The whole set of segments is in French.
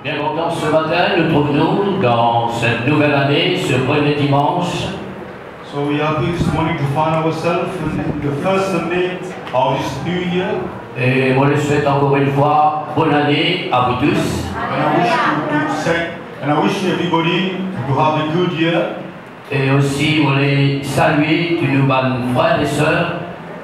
Bien content ce matin, nous trouvons dans cette nouvelle année, ce premier dimanche. So we are happy this morning to find ourselves in the first Sunday of this new year. Et moi je souhaite encore une fois bonne année à vous tous. And I wish everybody to have a good year. Et aussi je voulais saluer tous nos frères et sœurs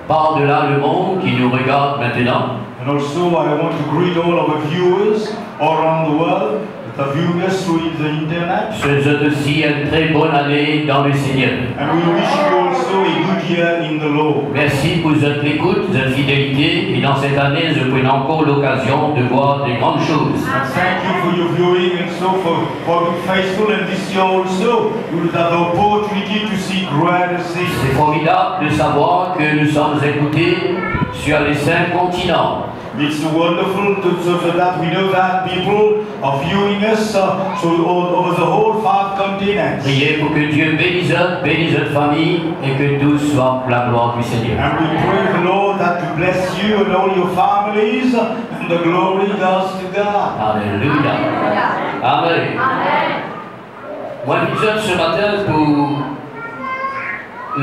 par-delà le monde qui nous regardent maintenant. And also I want to greet all our viewers all around the world, the viewers through the internet. Je souhaite aussi une très bonne année dans le Seigneur. And we wish you also a good year in the Lord. Merci pour votre écoute, votre fidélité. Et dans cette année, je prends encore l'occasion de voir des grandes choses. And thank you for your viewing and so for being faithful. And this year also, you will have the opportunity to see greater things. C'est formidable de savoir que nous sommes écoutés sur les 5 continents. It's wonderful so that we know that people are viewing us over the whole 5 continents. Priez pour que Dieu bénisse votre famille et que tout soit pour la gloire du Seigneur. And we pray the Lord that to bless you and all your families, and the glory goes to God. Alléluia. Amen. Moi, je viens ce matin pour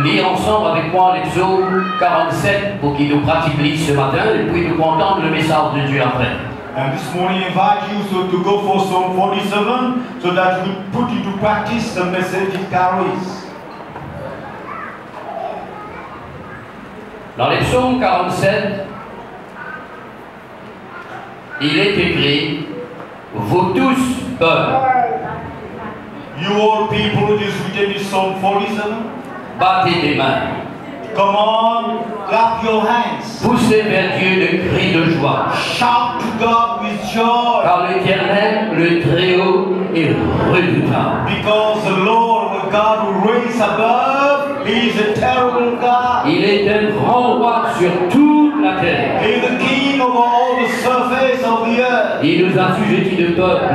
lire ensemble avec moi les psaumes 47 pour qu'ils nous pratiquent ce matin et puis nous entendre le message de Dieu après. And this morning I invite you to go for Psalm 47 so that you put into practice the message it carries. Dans les psaumes 47, il est écrit: vous tous peuple, You all people, it is written in Psalm 47. battez des mains, Come on, clap your hands. poussez vers Dieu de cris de joie. Shout to God with joy. Car l'Éternel, le Très-Haut, est redoutable. Because the Lord, the God who reigns above, He is a terrible God. Il est un grand roi sur toute la terre. He is the King over all the surface of the earth. Il nous assujettit de peuple.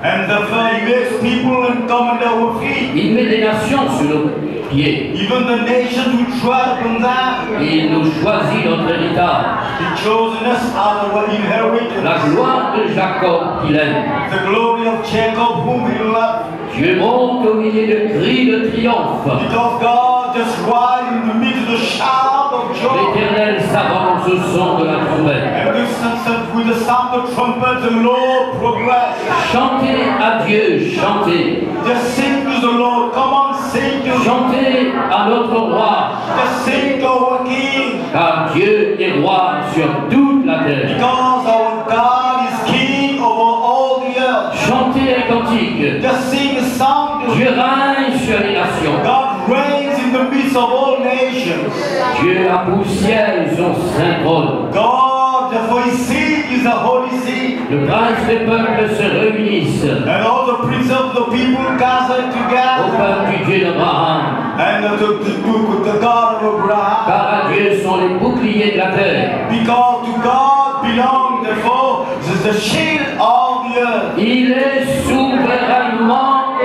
And therefore He makes people and come under our feet. Il met des nations sous nos pieds. Even the nations who tread upon them. Il nous choisit notre héritage. He chosen us as our inheritance. La gloire de Jacob qu'il aime. The glory of Jacob whom He loved. Dieu monte au milieu de cris de triomphe. Because God just rides in the midst of the shout of joy. L'Éternel s'avance au son de la trompette. And with the sound of trumpet, the Lord progresses. Chantez à Dieu, chantez. Just sing to the Lord. Come on, sing to Him. Chantez à notre roi. Just sing to our King. Car Dieu est roi sur toute la terre. Because our God is King over all the earth. Chantez un cantique. Just sing a song to Dieu Him. règne sur les nations. God reigns in the midst of all nations. Dieu a pour ciel son saint trône. God, for His seat is a holy seat. Le prince des peuples se réunissent And all the princes of the people gathered au together. peuple du Dieu d'Abraham. And the God of Abraham. Car à Dieu sont les boucliers de la terre. Because to God belong, therefore, the shield of the earth. Il est souverainement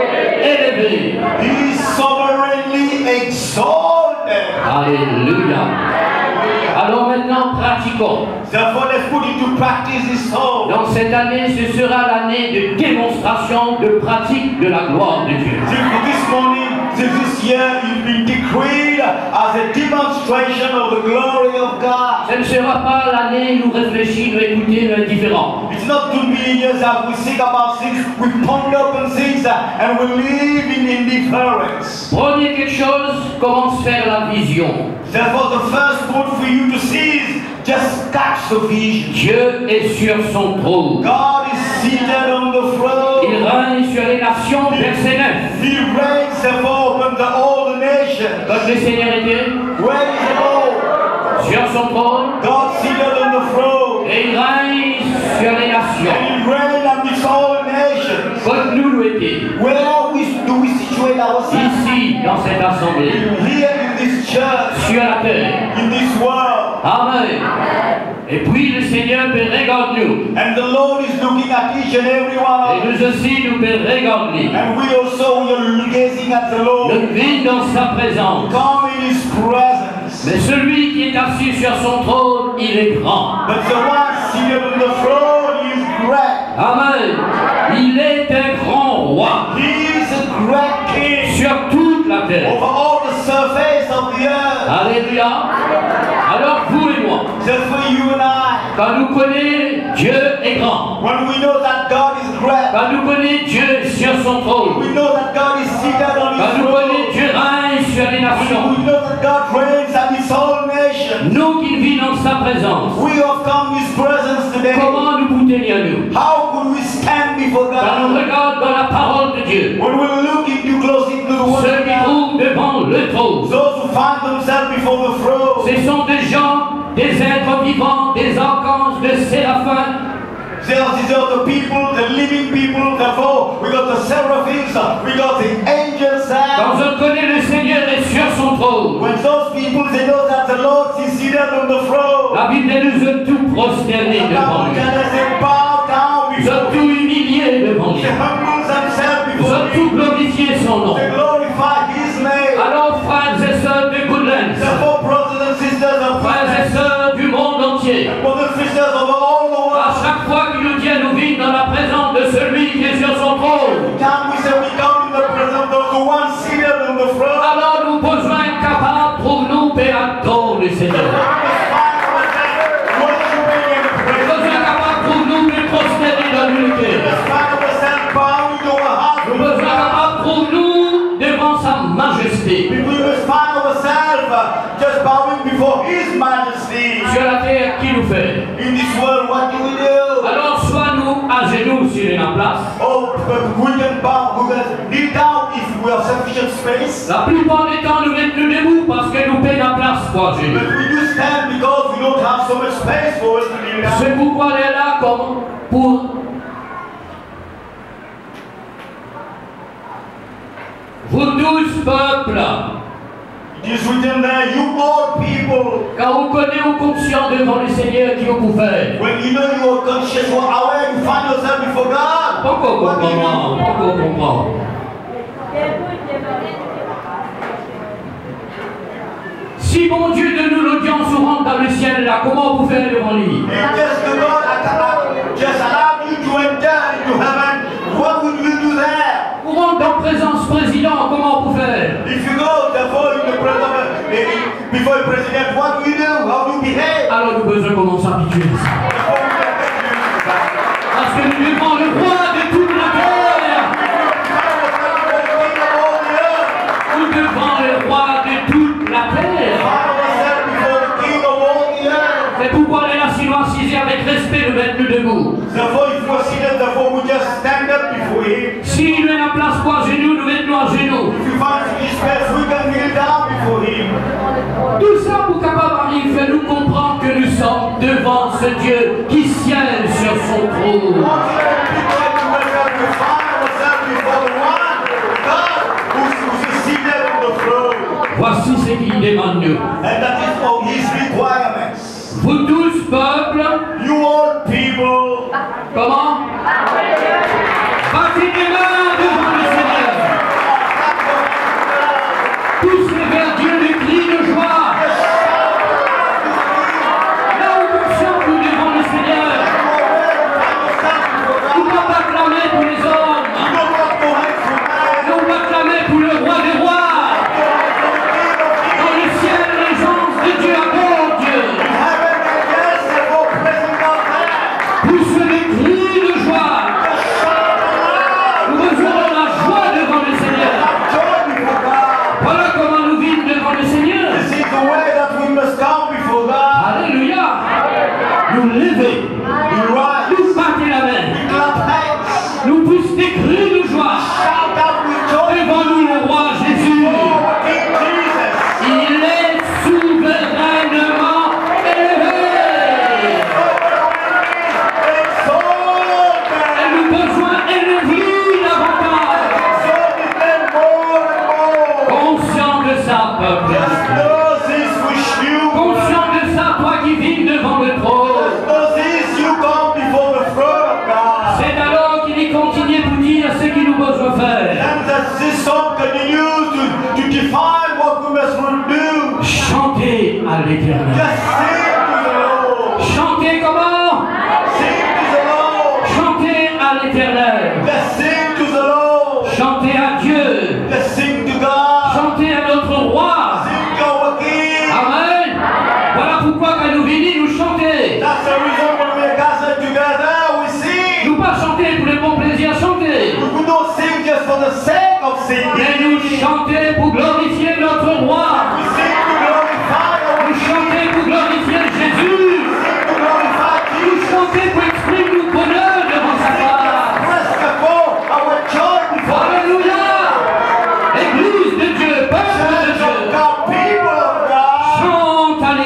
élevé. He is sovereignly exalted. Alléluia. Alors maintenant, pratiquons. Therefore, let's put into practice this soul. Dans cette année, ce sera l'année de démonstration, de pratique de la gloire de Dieu. This morning, this year, you've been decreed as a demonstration of the glory of God. Ce ne sera pas l'année où nous réfléchissons, nous écoutons, nous indifférents. It's not to be years that we think about things, we ponder upon things, and we live in indifference. Prenez quelque chose, commence à faire la vision. Therefore, the first point for you to see is just catch the vision. Dieu est sur son trône. God is seated on the throne. Il règne sur les nations, verset 9. He reigns therefore upon all the nations. Comme le Seigneur était Where is the Lord? sur son trône, God seated on the throne. et il règne sur les nations. And He reigns amidst all nations. Comme nous l'étions. Where do we situate ourselves? Ici, dans cette assemblée, Here in this church, sur la terre. in this world. Amen. Et puis le Seigneur regarde nous. And the Lord is looking at each and every one Et of us. nous aussi, nous regarder. And we are gazing at the Lord. Nous vivons dans sa présence. Come in His presence. Mais celui qui est assis sur son trône, il est grand. But the one seated on the throne is great. Amen. Il roi He is a great king sur toute la terre. over all the surface of the earth. Alléluia. Alors vous et moi, Just for you and I, quand nous connaissons Dieu est grand, when we know that God is great, quand nous connaissons Dieu sur son trône, we know that God is seated on quand his nous throne, connaissons Dieu règne sur les nations, we know that God reigns at his whole nation. nous qui vivons dans sa présence, We have come in his presence today. comment nous vous tenir-nous? How could we stand before Quand nous God? regardons dans la parole de Dieu, When we look into close into the word ceux of qui God, trouvent devant le trône, those who find themselves before the throne, ce sont des gens, des êtres vivants, des archanges, des séraphins. these are the people, the living people, therefore we got the seraphims, we got the angels there. Quand je connais le Seigneur est sur son trône, When those people, they know that the Lord is seated on the throne. la Bible nous a tout prosterné devant lui. They bow down Ils ont before tout humilié devant lui. They humble themselves Ils before ont tout glorifié son nom. They glorify his name. Alors, frères et sœurs de Goodlands, Therefore, brothers and sisters of frères et sœurs du monde entier, brothers and sisters of all the à world, chaque fois qu'il nous tient, nous vivons dans la présence de celui qui est sur son trône. time we say we come in the presence of the one seated on the throne. Alors, nous besoin capables pour nous adore le Seigneur. Nous besoin capables pour nous de prosterner dans l'unité. Nous besoin capables pour nous devant sa majesté. Sur la terre, qui nous fait? Alors, soit nous à genoux sur une place. La plupart des temps, nous mettons debout parce que nous payons la place pour à genoux. C'est pourquoi elle est là comme pour vous tous peuples. It is written there, you all people. Quand vous connaissez ou conscient devant le Seigneur qui vous fait. When you know you are conscious, you are aware, you find yourself before God. Pourquoi comprendre? Si mon Dieu de nous l'audience vous rentre dans le ciel là, comment vous faites devant lui? If just the Lord just allowed you to enter into heaven, what would you do there? Vous rentre dans présence président, comment vous faites? If you go therefore in the presence before the president, what do you do? How do you behave? Alors nous besoin comment s'habituer à ça. Parce que nous devons le roi de toute la terre. Nous devons le roi de toute la terre. C'est pourquoi les nations assises avec respect nous mettent nous debout. S'il met la place pour à genoux, nous mettons à genoux. Tout ça pour capable arriver, nous comprendre que nous sommes devant ce Dieu qui siège sur son trône. Voici ce qu'il demande nous. Vous tous, peuple, you all people, comment? Battez les mains devant le Seigneur. Tous vers Dieu le cri de joie. Là où nous sommes devant le Seigneur, nous ne pas clamer pour les hommes. Nous pas clamer pour le roi des rois. Dans le ciel, les anges de Dieu adorent Dieu. Pousse des cris de joie. Nous rejoignons la joie devant le Seigneur. Voilà comment nous vivons devant le Seigneur. Alléluia. Nous lever. Nous battre la main. Nous pousse des cris de joie. Devant nous le roi Jésus. Il est souverainement élevé. Et nous besoin élever davantage. Conscient de ça, peuple. Conscient de ça, toi qui vis devant le trône. C'est alors qu'il est continué pour dire ce qu'il nous besoin faire. Chantez à l'Éternel. Chantez comment? Chantez à l'Éternel.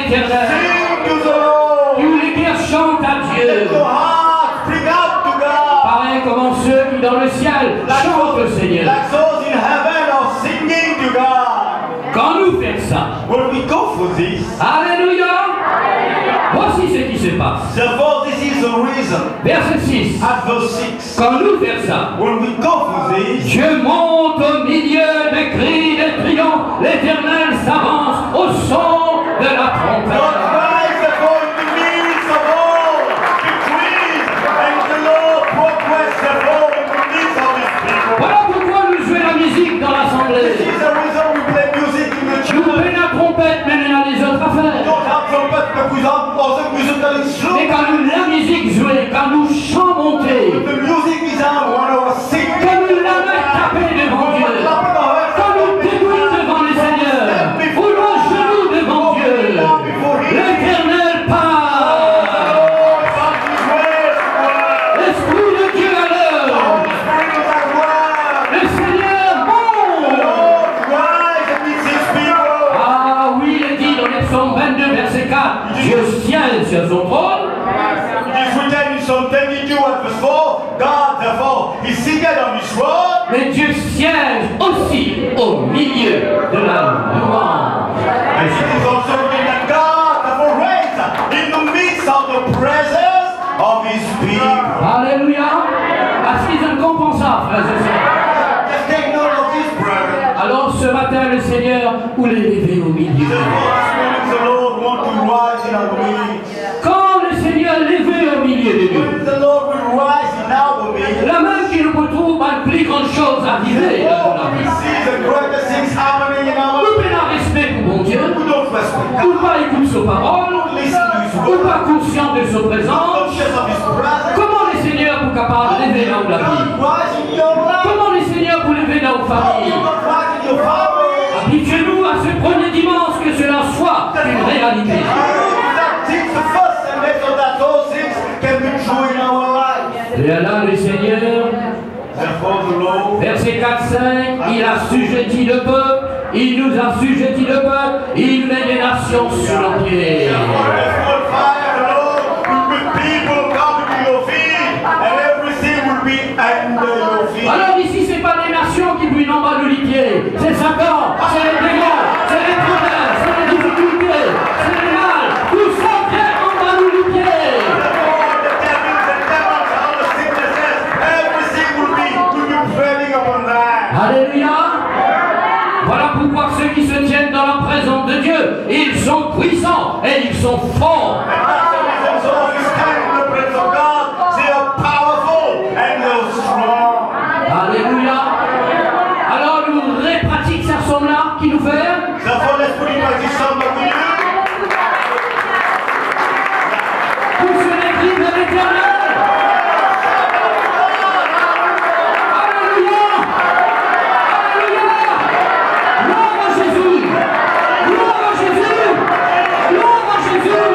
l'Éternel. Sing to the Lord. Tous les cœurs chantent à Let Dieu. your heart bring up to God. Pareil comme ceux qui dans le ciel chantent le Seigneur. Like those in heaven are singing to God. Quand nous faisons ça, When we go for this, Alléluia, voici ce qui se passe. therefore this is the reason. Verset 6. At verse 6, Quand nous faisons ça, when we go for this, Dieu monte au milieu des cris de triomphe. L'Éternel s'avance au son de la God trompette. rise therefore in the midst of all decrees, and the Lord progress therefore in the midst of his people. Voilà pourquoi nous jouons la musique dans This l'assemblée. is the reason we play music in the Nous church. prenons la trompette, mais on a les autres We affaires. don't have trumpet, but we have other musical Mais instruments. quand nous la musique jouée, quand nous chants montés, The music is on when I was singing. quand nous la main tapée devant Dieu, quand nous débrouillons devant le Seigneur, ou nos genoux devant Dieu, l'Éternel part. L'Esprit de Dieu à l'heure, le Seigneur monte. Ah oui, il est dit dans les psaumes 22, verset 4, Dieu siège sur son trône. Mais Dieu siège aussi au milieu de la louange. Alléluia. Parce qu'ils ne comprennent ça, frères et sœurs. Alors ce matin, le Seigneur voulait lever au milieu. Quand le Seigneur est levé au milieu de nous, la main qui nous retrouve a une plus grande chose à arriver dans la vie. Ou bien un respect pour mon Dieu, ou pas écouter ses paroles, ou pas conscient de sa présence. Comment le Seigneur pour capable de lever dans la vie? Comment le Seigneur pour lever dans nos familles? Habituez-nous à ce premier dimanche que cela soit une réalité. Et alors le Seigneur, verset 4-5, il a sujetti le peuple, il nous a sujetti le peuple, il met les nations sur nos pieds. Alors ici, ce n'est pas les nations qui brûlent en bas de l'Ipier, c'est Satan, c'est les démons, c'est les problèmes, c'est les difficultés, c'est le mal, tout ça vient en bas de l'Ipier. Alléluia. Voilà pourquoi ceux qui se tiennent dans la présence de Dieu, ils sont puissants et ils sont forts. Alléluia. Alors nous répratiquons cette somme-là qui nous fait. Pour se l'écrire de l'Éternel. Alléluia. Alléluia. Gloire à Jésus. Gloire à Jésus. Gloire à Jésus.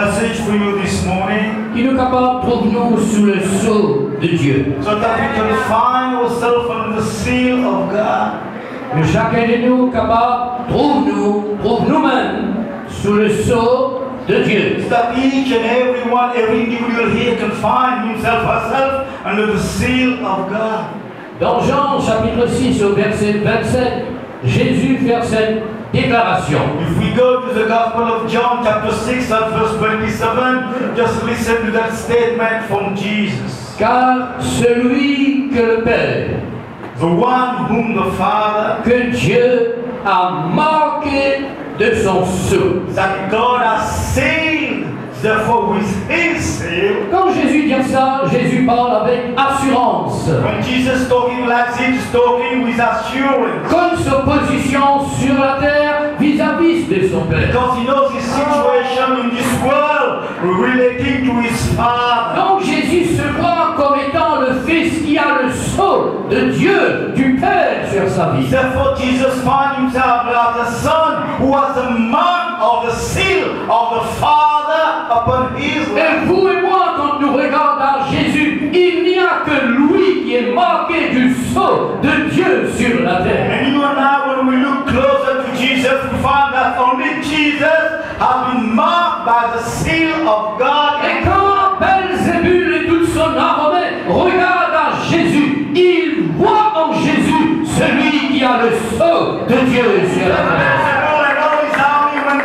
message for you this morning, qui nous capable de trouver-nous sous le sceau de Dieu. so that we can find ourselves under the seal of God. Que chacun de nous capable trouve nous-mêmes sous le sceau de Dieu. So that each and everyone, every individual here can find himself, herself under the seal of God. Dans Jean chapitre 6 au verset 27, Jésus fait cette déclaration. If we go to the Gospel of John chapter 6 at verse 27, just listen to that statement from Jesus. Car celui que le Père, The one whom the Father, que Dieu a marqué de son sceau. that God has sealed, therefore with his seal. Quand Jésus dit ça, Jésus parle avec assurance. When Jesus talking like this, he's talking with assurance. Comme sa position sur la terre vis-à-vis de son Père. Because he knows his situation in this world relating to his Father. Donc Jésus se voit comme étant le Fils qui a le sceau de Dieu, du Père sur sa vie. Therefore Jesus finds himself as a son who has the mark of the seal of the Father upon his life. Et vous et moi, quand nous regardons Jésus, il n'y a que lui qui est marqué du sceau de Dieu sur la terre. And you and I, when we look closer to Jesus, we find that only Jesus has been marked by the seal of God. Et quand Belzébul et toute son armée regardent à Jésus, ils voient en Jésus celui qui a le sceau de Dieu sur la terre. And all his army, when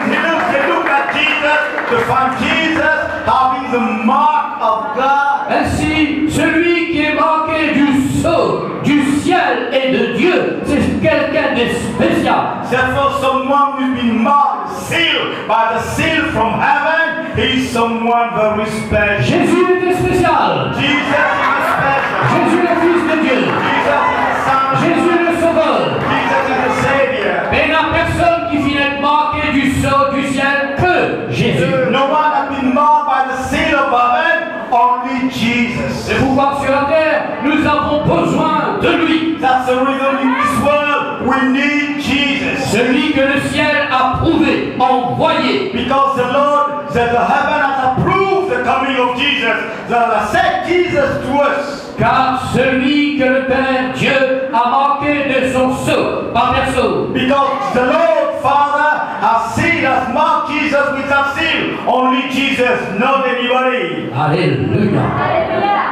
they look at Jesus, to find Jesus having the mark of God. Ainsi, celui qui est marqué du sceau du ciel et de Dieu, c'est quelqu'un de spécial. Therefore, someone who's been marked, sealed by the seal from heaven, is someone very special. Jésus était spécial. Jesus is special. Jésus le Fils de Dieu. Jesus is the Son. Jésus le Sauveur. Jesus is the Savior. Mais il n'y a personne qui finit d'être marqué du sceau du ciel que Jésus. No one has been marked by the seal of heaven, only Jesus. C'est pourquoi sur la terre, nous avons besoin de lui. That's the reason in this world we need Jesus. Celui que le ciel a prouvé, envoyé. Because the Lord said the heaven has approved the coming of Jesus. That has sent Jesus to us. Car celui que le Père Dieu a marqué de son sceau, par personne. Because the Lord Father has sealed, has marked Jesus with that seal. Only Jesus, not anybody. Alléluia.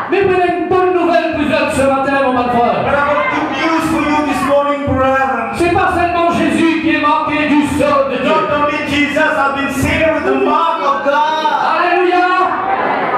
Mais vous avez une bonne nouvelle, vous êtes ce matin, mon But frère. I got good news for you this morning, brethren. C'est pas seulement Jésus qui est marqué du sceau de Dieu. Not only Jesus has been sealed with the mark of God. Alléluia.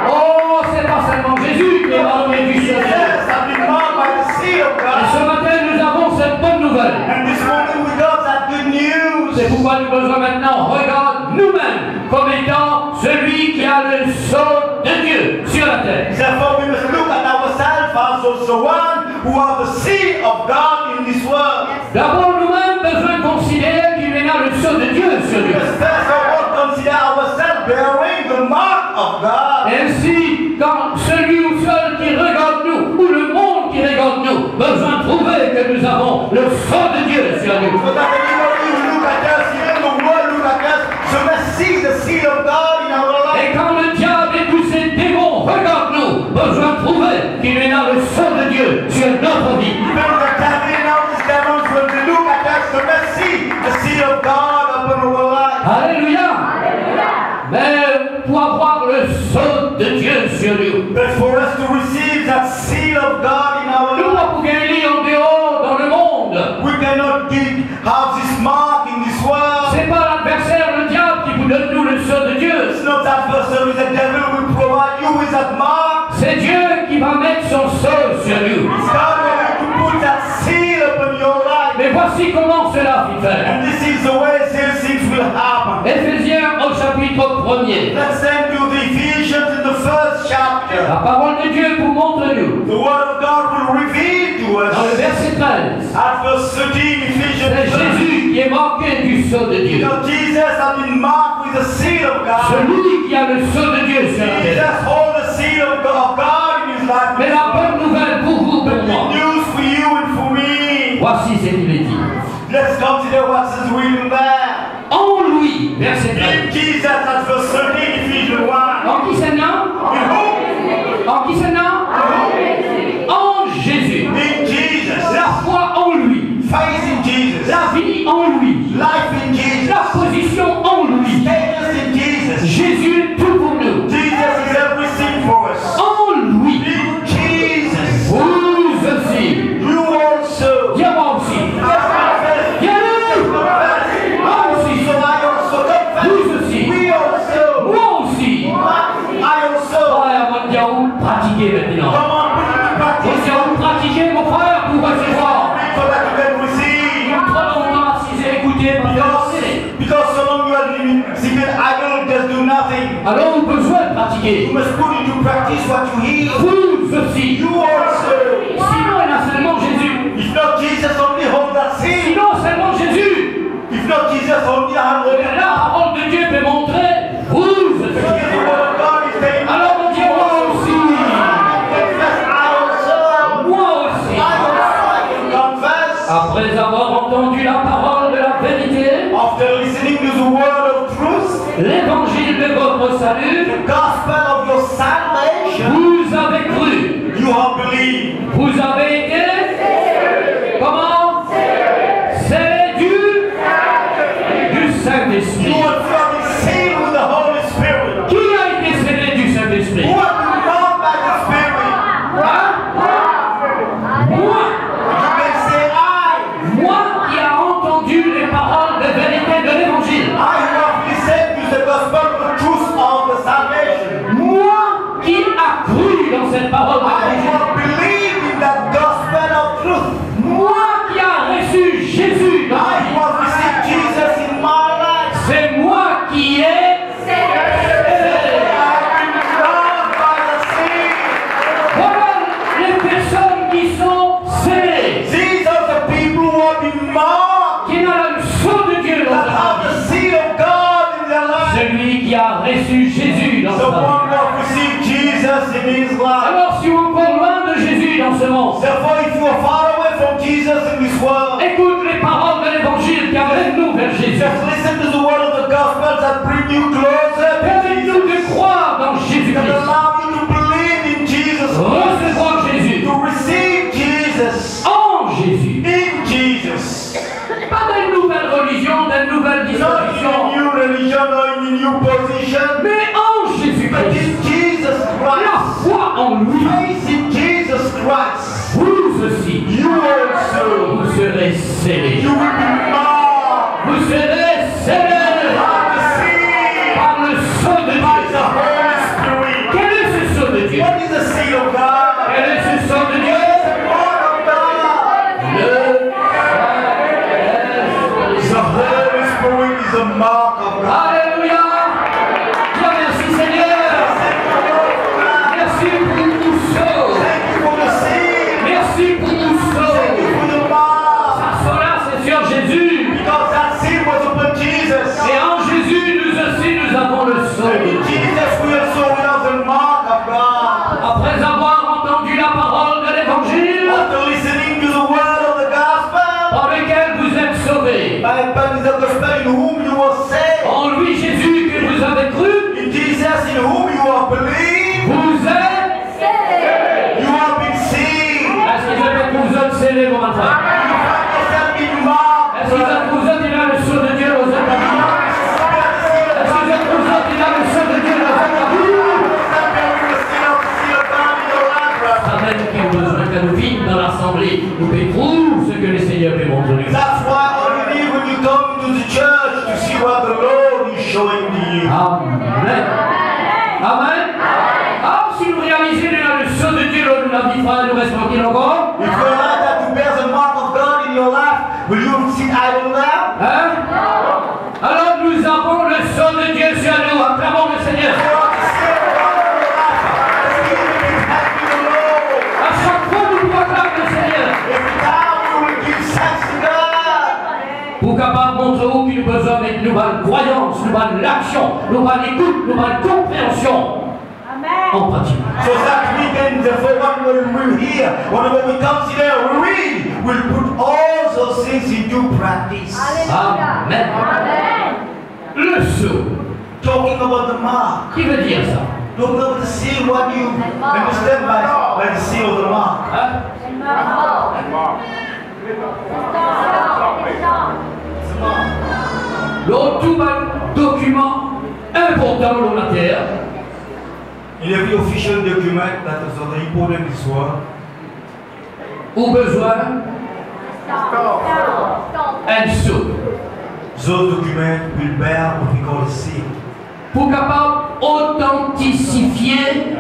Oh, c'est pas seulement Jésus qui est marqué du sceau de Dieu. Jesus has been marked by the seal of Et ce God. matin, nous avons cette bonne nouvelle. And this morning we got that good news. C'est pourquoi nous besoin maintenant regarder nous-mêmes comme étant celui qui a le sceau de Dieu sur la terre. Therefore we must look at ourselves as also one who has the seal of God in this world. D'abord, nous-mêmes besoin de considérer qu'il y a le sceau de Dieu sur We nous. must first of all consider ourselves bearing the mark of God. Ainsi, quand celui ou seul qui regarde nous, ou le monde qui regarde nous, besoin de trouver que nous avons le sceau de Dieu sur nous. So that anybody who look at us, even the world look at us, so must see the seal of God in our life. Et quand le diable et tous ses démons regardent nous, besoin de trouver qu'il y a le sceau de Dieu sur notre vie. Even the devil and all these devils, when they look at us, so must see the seal of God upon our life. Alléluia. Mais pour avoir le sceau de Dieu sur nous, But for us to receive that seal of God in our nous life, ne pouvons lire en dehors dans le monde. we cannot have this mark in this world. C'est pas l'adversaire, le diable, qui vous donne nous le sceau de Dieu. It's not that person with the devil will provide you with that mark. C'est Dieu qui va mettre son sceau sur nous. It's God who will put that seal upon your life. Mais voici comment cela fit faire. And this is the way these things will happen. Éphésiens au chapitre 1er. Let's send to the Ephesians in the first chapter. La parole de Dieu vous montre-nous. The word of God will reveal to Dans le us. verset 13, At verse 13, c'est Ephesians 13. Jésus qui est marqué du sceau de Dieu. Now Jesus has been marked with the seal of God. Celui qui a le sceau de Dieu sur la Jesus terre. holds the seal of God in his life. Mais la bonne nouvelle pour vous, pour Good moi, news for you and for me. voici ce qu'il est dit. Let's consider what is written there. En lui, verset 13, In Jesus, at verse 13, Ephesians seated idle, just do nothing. Alors, besoin de pratiquer. You must put into practice what you hear. Vous aussi. You also. Sinon, il y a seulement Jésus. If not Jesus, only hold that seal. Sinon, seulement Jésus. If not Jesus, only hold Et it. la parole de Dieu peut montrer. Vous aussi. The word of God is saying, Alors, on dit moi aussi. confess, I also. Moi aussi. I also confess. Après avoir entendu la parole de la vérité, After listening to the word of truth, l'évangile de votre salut, the gospel of your salvation, vous avez cru. you have believed. Vous avez été comment? C'est du You Saint-Esprit. have been sealed with the Holy Spirit. Qui a été scellé du Saint-Esprit? Who have been marked by the Spirit? Hein? Moi, You can say, moi qui a entendu les paroles de vérité de l'évangile. I who have listened to the gospel, the truth of the salvation. Moi qui a cru dans cette parole de I who l'évangile. have believed in that gospel of truth. Moi qui a reçu Jésus dans ma I vie. who have received Jesus in my life. C'est moi qui ai I have been loved by the seal. voilà les personnes qui sont scellées, These are the people who have been marked, qui ont le sceau de Dieu dans that leur have vie. the seal of God in their life. Celui qui a reçu Jésus dans The sa one vie. who have received Jesus in his life. Alors si on est encore loin de Jésus dans ce monde, Therefore, if you are far away from Jesus in this world, écoute les paroles de l'évangile qui amènent-nous vers Jésus. just listen to the word of the gospel that bring you closer to Permets-nous Jesus. de croire dans That Jésus-Christ. allow you to believe in Jesus. Recevoir Jésus To receive Jesus. en Jésus. In Jesus. Pas d'une nouvelle religion, d'une nouvelle Not in a disposition, new religion or in a new position, mais en but Jésus-Christ. in Jesus La Christ. foi en lui. Faith in Jesus Christ. Vous aussi, You also. vous serez scellés. You will be marked Vous serez scellés by the seal, par le sceau de by the Dieu. Holy Spirit. Quel est ce sceau de Dieu? What is the seal of God? Quel est ce sceau de Dieu? The word of God. Le The Holy Spirit is a mark of God. Alléluia. Dieu merci Seigneur. Merci pour tout sceau. Thank you for the seal. Merci pour tout sceau. Thank you for the mark. Ça sera, c'est sur Jésus. Because that seal was upon Jesus. Et en Jésus, nous aussi, nous avons le sceau. And in Jesus we also have the mark of God. Après avoir entendu la parole de l'évangile, After listening to the word of the gospel, par lequel vous êtes sauvés, by the gospel in whom you were saved, en lui Jésus que vous avez cru, in Jesus in whom you have believed, vous êtes. you have been sealed. Est-ce qu'ils avaient pour vous êtes scellés, mon enfant? You find yourself in mark. Est-ce qu'ils avaient pour vous êtes, il a le sceau de Dieu aux êtes? Est-ce qu'ils avaient pour vous êtes, il a le sceau de Dieu aux êtes? Amen, qui ont besoin que nous vîmes dans l'assemblée, nous pétrons ce que le Seigneur peut montrer. That's why all you need when you come to the church to see what the Lord is showing to you. Amen. Amen. Ah, si vous réalisez le sceau de Dieu lors de la vie, frère, nous restons tranquilles encore. If you like that to bear the mark of God in your life, will you sit idle now? Hein? Alors nous avons le sceau de Dieu sur nous. Acclamons le Seigneur. You are to say God in your life. See you be happy the Lord. À chaque fois, nous proclamons le Seigneur. Every time you will give thanks to God. Pour capable de montrer où qu'il nous besoin avec une nouvelle croyance, une nouvelle action, une nouvelle écoute, une nouvelle compréhension. En pratique. So that we can, therefore, when we hear, whenever we consider, we read, we'll put all those things into practice. Amen. Le sceau. Talking about the mark. Qui veut dire ça? Talking about the seal, what do you understand by the seal of the mark? Hein? Le tout document important dans la terre. In every official document that is very important in this world, Au besoin, un sceau. those documents will bear what we call a seal. Pour capable authentifier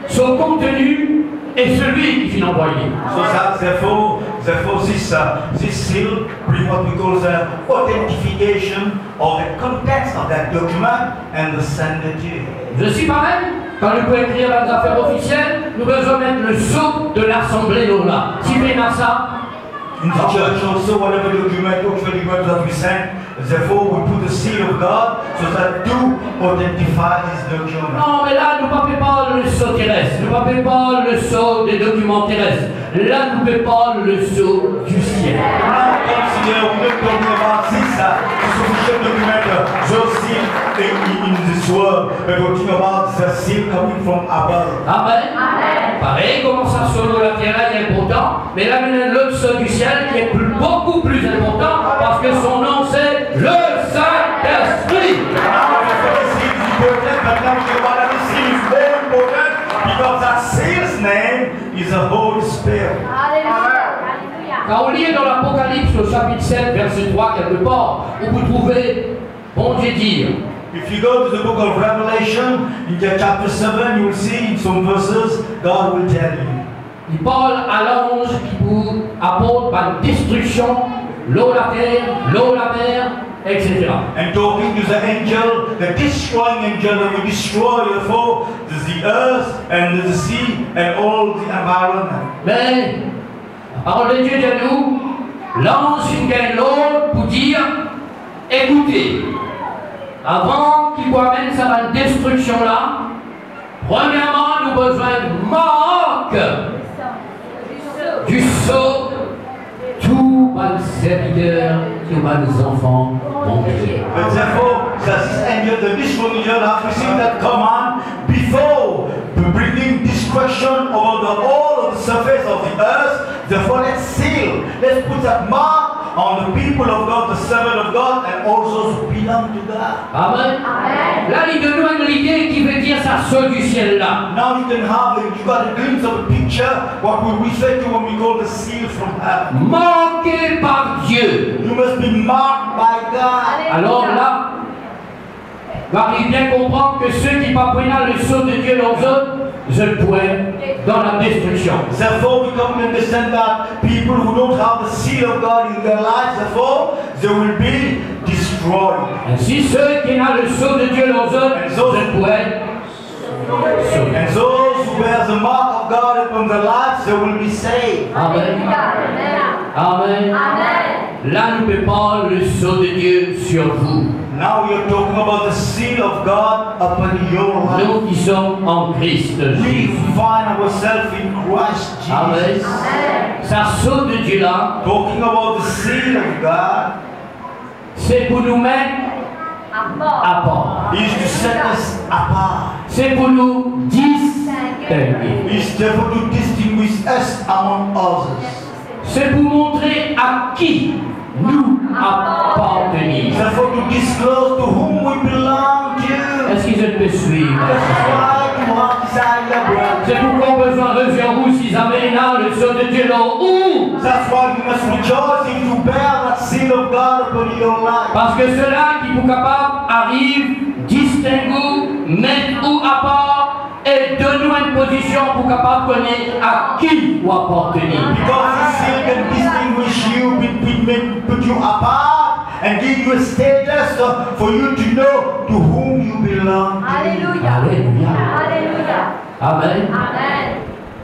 son contenu et celui qui finit envoyé. So that therefore Therefore, this seal brings what we call the authentication of the contents of that document and the sender Dieu. Je suis pareil. Quand nous pouvons écrire dans les affaires officielles, nous devons mettre le sceau de l'Assemblée là. Si vous avez ça, in the church also, whatever document that we send, therefore we put the seal of God so that to authentify this document. non, mais là, nous ne pouvons pas le sceau terrestre. Nous ne pouvons pas le sceau des documents terrestres. Là, nous ne pouvons pas le sceau du ciel. Now, consider we're not talking about this sufficient document, just seal in this world, but we're talking about the seal coming from above. Amen. Pareil, comment ça sur la terre est important, mais là, il y a l'autre sceau du ciel qui est beaucoup plus important parce que son nom c'est le Saint-Esprit. Because that seal's name is the Holy Spirit. Quand on lit dans l'Apocalypse au chapitre 7, verset 3, quelque part, où vous trouvez, bon Dieu dire, If you go to the book of Revelation, in chapter 7, you will see in some verses, God will tell you. il parle à l'ange qui vous apporte par destruction, l'eau, la terre, l'eau, la mer, etc. And talking to the angel, the destroying angel that will destroy therefore the earth and the sea and all the environment. Mais, la parole de Dieu dit à nous, l'ange vient l'autre pour dire, écoutez, avant qu'il vous amène sa destruction là, premièrement, nous avons besoin de marque du sceau, tous les serviteurs, tous les enfants vont dire. But therefore, this angel, the destroying angel, has received that command before bringing destruction over all of the surface of the earth. Therefore, let's seal, let's put that mark on the people of God, the servant of God, and also who belong to God. Amen. Là, il donne une idée qui veut dire ça sceau du ciel là. Now you can have, you got a glimpse of a picture, what we refer to when we call the seal from heaven. Marqué par Dieu. You must be marked by God. Alors là, vous allez bien comprendre que ceux qui prennent le sceau de Dieu dans eux, je le pourrais dans la destruction. Therefore, we come to understand that people who don't have the seal of God in their lives, therefore, they will be destroyed. Ainsi, ceux qui ont le sceau de Dieu dans eux, je le pourrais sauver. And those who bear the mark of God upon their lives, they will be saved. Amen. Amen. Là, nous ne pouvons pas le sceau de Dieu sur vous. Now we are talking about the seal of God upon your life. Nous qui sommes en Christ We Jésus. find ourselves in Christ Amen. Jesus. Ça sceau de Dieu là, Talking about the seal of God c'est pour nous mettre à part. is to set us apart. C'est pour nous distinguer. Is therefore to distinguish us among others. C'est pour montrer à qui nous appartenons. Therefore to disclose to whom we belong to. Est-ce qu'ils peuvent suivre? That's why you have designed the brother. C'est pourquoi on a besoin de revenir où s'ils avaient là le sceau de Dieu là où? That's why you must rejoice if you bear that seal of God upon your life. Parce que ceux-là qui sont capables arrivent, distinguent, mettent où à part et donnent-nous une position pour capable connaître à qui vous appartenez. Because the seal can distinguish you, put you apart, and give you a status for you to know to whom you belong. Alléluia. Amen.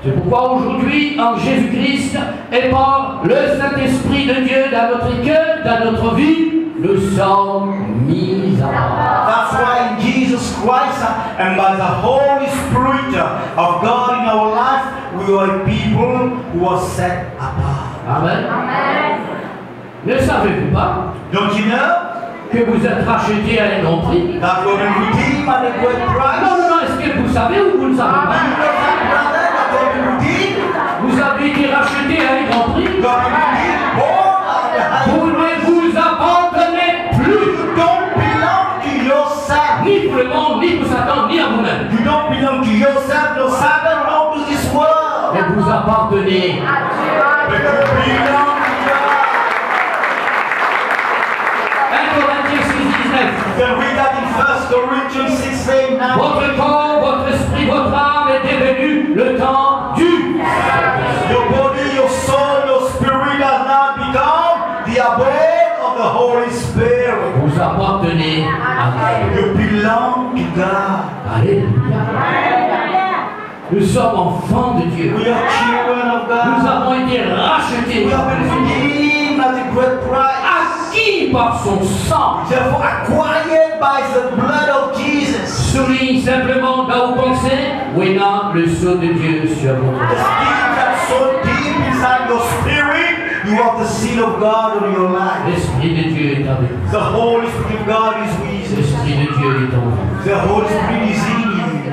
C'est pourquoi aujourd'hui, en Jésus-Christ et par le Saint-Esprit de Dieu dans notre cœur, dans notre vie, nous sommes mis à part. That's why in Jesus Christ and by the Holy Spirit of God in our life, we are people who are set apart. Amen. Ne savez-vous pas Don't you know que vous êtes rachetés à un grand prix? that we've been redeemed at a great price? Non, est-ce que vous savez ou vous ne savez Do you pas? know that, brother, that we've been redeemed? Vous avez été rachetés à un grand prix? We've been redeemed, born out of the high. Vous ne vous appartenez plus, You don't belong to yourself. ni pour le monde, ni pour Satan, ni à vous-même. You don't belong to yourself, no Satan, no to this world. Mais vous appartenez. But you belong to God. 1 Corinthiens 6:19. You can read that in 1 Corinthians 6, 8, 9. Votre corps, votre esprit, votre âme est devenu le temps du. Your body, your soul, your spirit You belong to God. Alléluia. Nous sommes enfants de Dieu. We are children of Nous God. avons été rachetés. We have been redeemed at a great price. Acquis par son sang. Therefore, acquired by the blood of Jesus. Souligne simplement quand vous pensez, oui, non, le sceau de Dieu sur votre The vie. thing that's so deep inside your spirit, you have the seal of God on your life. L'Esprit de Dieu est avec vous. The Holy Spirit of God is with you. L'Esprit de Dieu est en vous. The Holy Spirit is in you.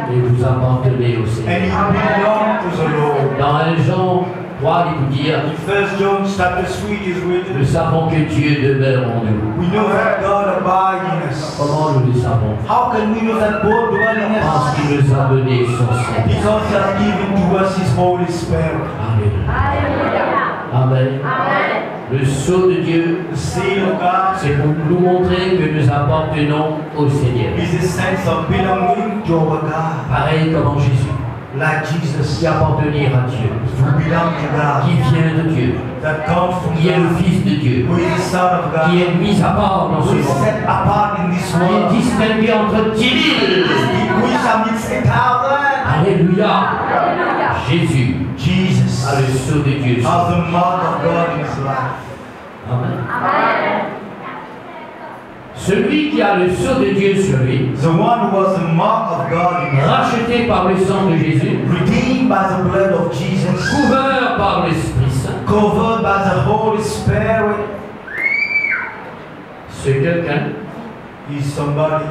Et vous appartenez au Seigneur. And you belong to the Lord. Dans 1 Jean 3, il vous dit, In 1 John chapter 3 is written, nous savons que Dieu demeure en nous. we know that God abides in us. Comment nous le savons? How can we know that God dwells in Parce us? qu'il nous a donné son Saint. Because He has given to us His Holy Spirit. Alléluia. Amen. Le sceau de Dieu, The seal of God c'est pour nous montrer que nous appartenons au Seigneur. is a sense of belonging to our God. Pareil comme en Jésus, Like Jesus, qui appartenir à Dieu, who belong to God, qui vient de Dieu, that comes from qui est le God, Fils de Dieu, who is the Son of God, qui est mis à part dans who ce is monde, set apart in this qui est world, distingué entre 10 000. who is amidst 1,000. Alléluia. Jésus Jesus a le sceau de Dieu. has the mark of God in his life. Amen. Celui qui a le sceau de Dieu sur lui, The one who has the mark of God in his life, racheté par le sang de Jésus, redeemed by the blood of Jesus, couvert par l'Esprit Saint, covered by the Holy Spirit, ce quelqu'un is somebody.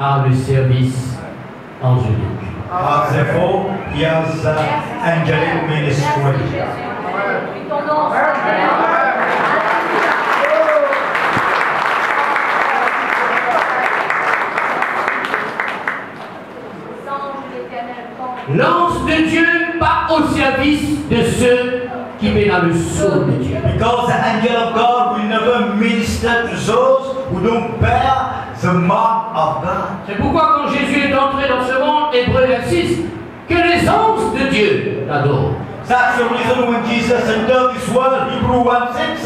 a le service angélique. Therefore, he has angelic ministry. L'ange de Dieu pas au service de ceux qui mènent à le sceau de Dieu. Because the angel of God will never minister to those who don't bear the mark of God. C'est pourquoi quand Jésus est entré dans ce monde, Hébreux 6, que les anges de Dieu l'adorent. That's the reason when Jesus entered this world, Hebrews 1:6,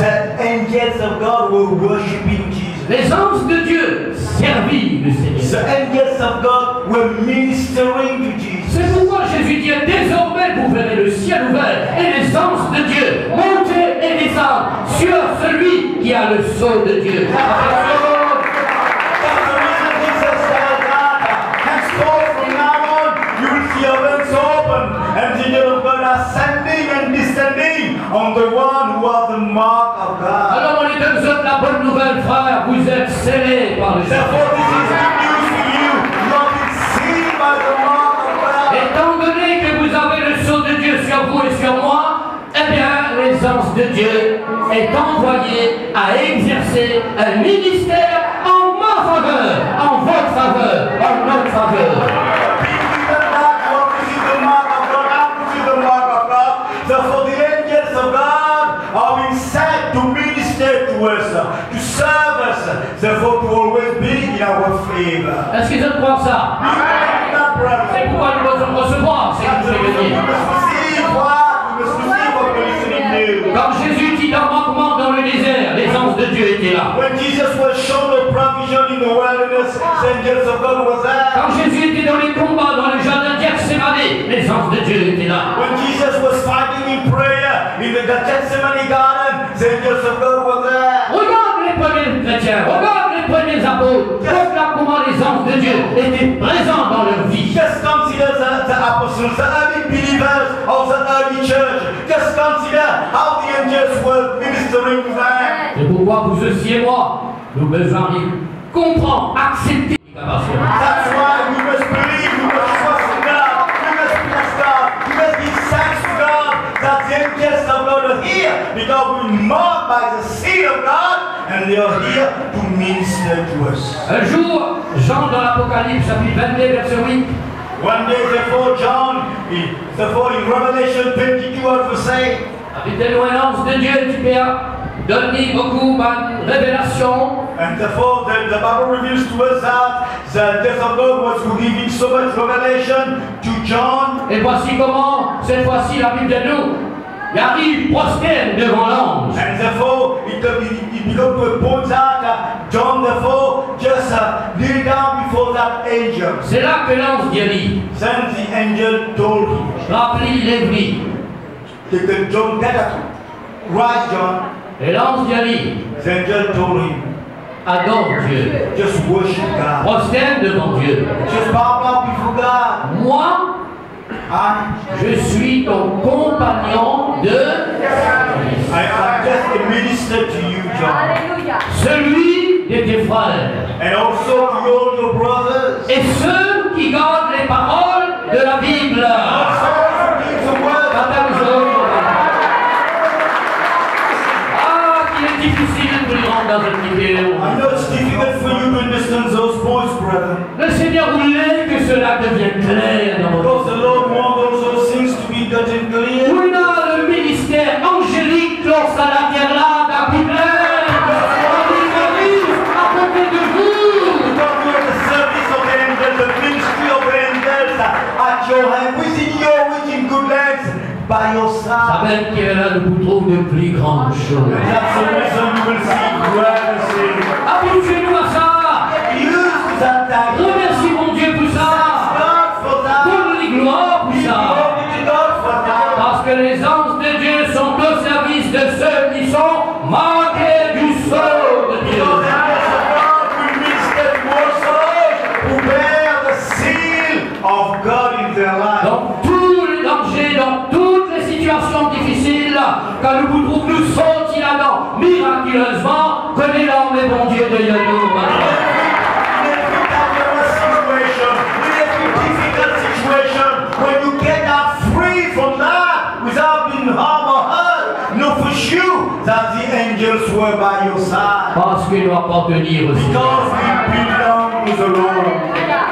that angels of God were worshiping Jesus. Les anges de Dieu servirent le The Seigneur. angels of God were ministering to Jesus. C'est pourquoi Jésus dit, désormais vous verrez le ciel ouvert et les anges de Dieu monter et descendre sur celui qui a le sceau de Dieu. Attention. That's the reason Jesus said that henceforth from now on you will see heavens open and the angels of God ascending and descending on the one who has the mark of God. Alors on lui donne la bonne nouvelle, frère, vous êtes scellés par le Therefore this is good news to you. You have been sealed by the mark of God. Étant donné que vous avez le sceau de Dieu sur vous et sur moi, eh bien, les anges de Dieu est envoyé à exercer un ministère en ma faveur, en votre faveur, en notre faveur. Therefore, the angels of God are being sent to minister to us, to serve us, therefore to always be in our favor. Est-ce qu'ils croient ça? C'est pourquoi nous devons recevoir ce qui nous fait venir. Quand Jésus dit dans manquement dans le désert, les anges de Dieu étaient là. When Jesus was shown the provision in the wilderness, the angels of God was there. Quand Jésus était dans les combats dans le jardin de Gethsémani, les anges de Dieu étaient là. When Jesus was fighting in prayer in the Gethsemane garden, the angels of God were there. Regarde les premiers chrétiens, regarde les premiers apôtres. Regarde comment les anges de Dieu étaient présents dans leur vie. Just consider the apostles, the early believers of the early church. Just consider how the angels were ministering to them. C'est pourquoi vous aussi et moi, nous besoin de comprendre, accepter la passion. That's why we must believe, we must trust in God, we must bless God, we must give thanks to God that the angels of God are here because we're marked by the seal of God and they are here to minister to us. Un jour, Jean dans l'Apocalypse, chapitre 22, verset 8, One day, therefore, in Revelation 22, verse 8, habitez-nous un ange de Dieu, tu Père, donne-lui beaucoup de révélation. and therefore the Bible reveals to us that the death of God was giving so much revelation to John. Et voici comment, cette fois-ci, la Bible de nous, il arrive, prosterne devant l'ange. And therefore, it began to point out John, therefore, just kneel down before that angel. C'est là que l'ange dit, Then the angel told him, remplis l'évry. that John, get up, rise, John. Et l'ange dit, The angel told him, adore Dieu, just worship God. prosterne devant Dieu. Just bow down before God. Moi, I je suis ton compagnon de service. I'm just a minister to you, John. Alléluia. Celui de tes frères. And also to all your brothers. Et ceux qui gardent les paroles de la Bible. Also to keep the word. Madame Jean. Ah, qu'il est difficile pour les rendre dans cette vidéo. I know it's difficult for you to understand those points, brethren. Le Seigneur voulait que cela devienne clair dans votre Because the Lord wants all those things to be gotten clear. Oui, là, le ministère angélique lorsqu'à la terre là, d'un coup d'air, à côté de vous. Because you are the service of the angels, the ministry of the angels at your hand, within your within good lands, by your Ça side. même qu'il est là, nous trouve de plus grandes choses. That's the reason you will see greater things. Habituez-nous à ça. Use that time. Remercie mon Dieu pour ça. God for that. Donne-lui gloire pour ça. Glory to God for that. Parce que les anges de Dieu sont au service de ceux qui sont marqués du sceau de Dieu. Because the angels of God will minister to more souls who bear the seal of God in their life. Dans tous les dangers, dans toutes les situations difficiles, quand nous vous trouvons, nous sortis là-dedans, miraculeusement, connais l'homme et bon Dieu de Yahweh. When you get out free from that without being harmed or hurt, know for sure that the angels were by your side. Parce qu'il doit appartenir aussi. Because we belong to the Lord.